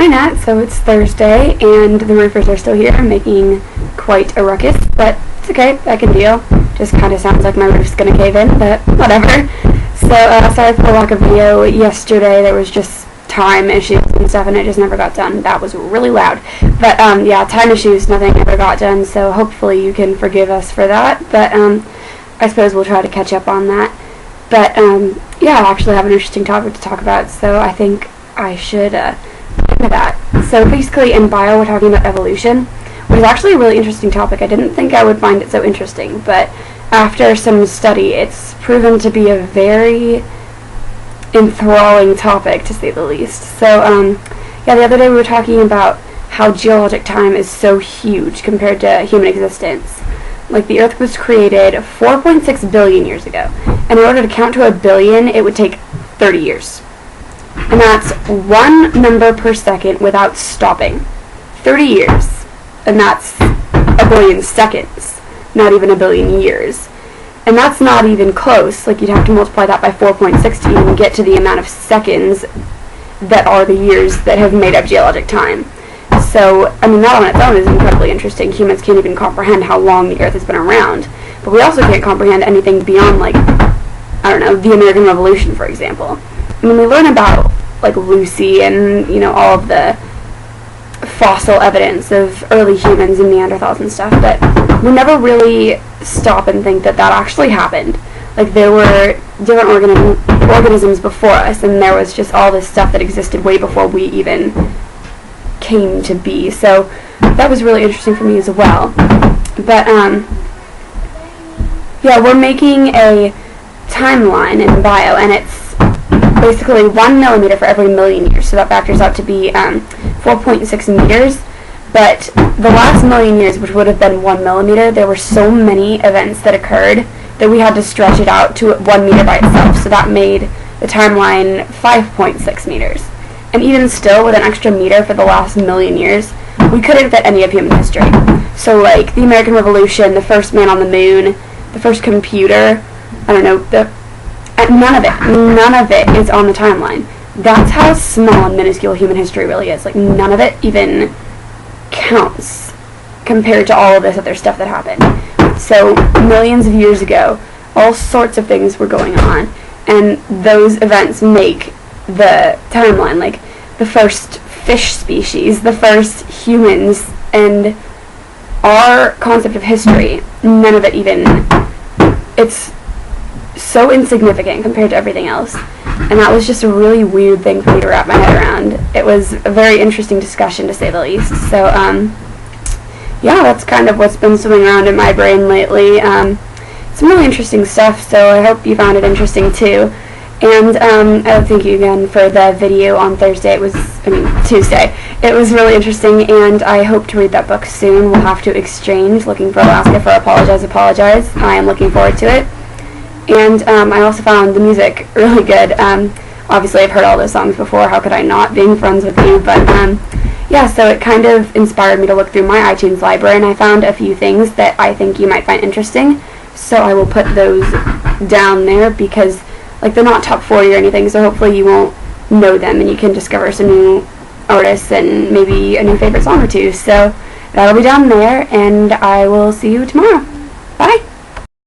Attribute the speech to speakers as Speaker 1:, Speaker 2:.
Speaker 1: Hi Nat, so it's Thursday and the roofers are still here making quite a ruckus, but it's okay, I can deal. Just kind of sounds like my roof's gonna cave in, but whatever. So, sorry for the lack of video yesterday. There was just time issues and stuff and it just never got done. That was really loud. But, yeah, time issues, nothing ever got done, so hopefully you can forgive us for that. But, I suppose we'll try to catch up on that. But, yeah, I actually have an interesting topic to talk about, so I think I should, that. So basically in bio we're talking about evolution, which is actually a really interesting topic. I didn't think I would find it so interesting, but after some study it's proven to be a very enthralling topic, to say the least. So yeah, the other day we were talking about how geologic time is so huge compared to human existence. Like, the Earth was created 4.6 billion years ago, and in order to count to a billion it would take 30 years. And that's one number per second without stopping. 30 years. And that's a billion seconds. Not even a billion years. And that's not even close. Like, you'd have to multiply that by 4.6 to even get to the amount of seconds that are the years that have made up geologic time. So, I mean, that on its own is incredibly interesting. Humans can't even comprehend how long the Earth has been around. But we also can't comprehend anything beyond, like, I don't know, the American Revolution, for example. I mean, we learn about, like, Lucy and, you know, all of the fossil evidence of early humans and Neanderthals and stuff, but we never really stop and think that that actually happened. Like, there were different organisms before us, and there was just all this stuff that existed way before we even came to be. So that was really interesting for me as well. But, yeah, we're making a timeline in bio, and it's basically 1 millimeter for every million years, so that factors out to be 4.6 meters. But the last million years, which would have been 1 millimeter, there were so many events that occurred that we had to stretch it out to 1 meter by itself, so that made the timeline 5.6 meters. And even still, with an extra meter for the last million years, we couldn't fit any of human history. So, like, the American Revolution, the first man on the moon, the first computer, I don't know, none of it is on the timeline. That's how small and minuscule human history really is. Like, none of it even counts compared to all of this other stuff that happened. So, millions of years ago, all sorts of things were going on, and those events make the timeline. Like, the first fish species, the first humans, and our concept of history, none of it even, it's so insignificant compared to everything else. And that was just a really weird thing for me to wrap my head around. It was a very interesting discussion, to say the least. So, yeah, that's kind of what's been swimming around in my brain lately. Some really interesting stuff, so I hope you found it interesting too. And thank you again for the video on Tuesday. It was really interesting, and I hope to read that book soon. We'll have to exchange, looking for Alaska for Apologize. I am looking forward to it. And I also found the music really good. Obviously, I've heard all those songs before. How could I not, being friends with you? But, yeah, so it kind of inspired me to look through my iTunes library, and I found a few things that I think you might find interesting. So I will put those down there because, like, they're not top 40 or anything, so hopefully you won't know them, and you can discover some new artists and maybe a new favorite song or two. So that'll be down there, and I will see you tomorrow. Bye!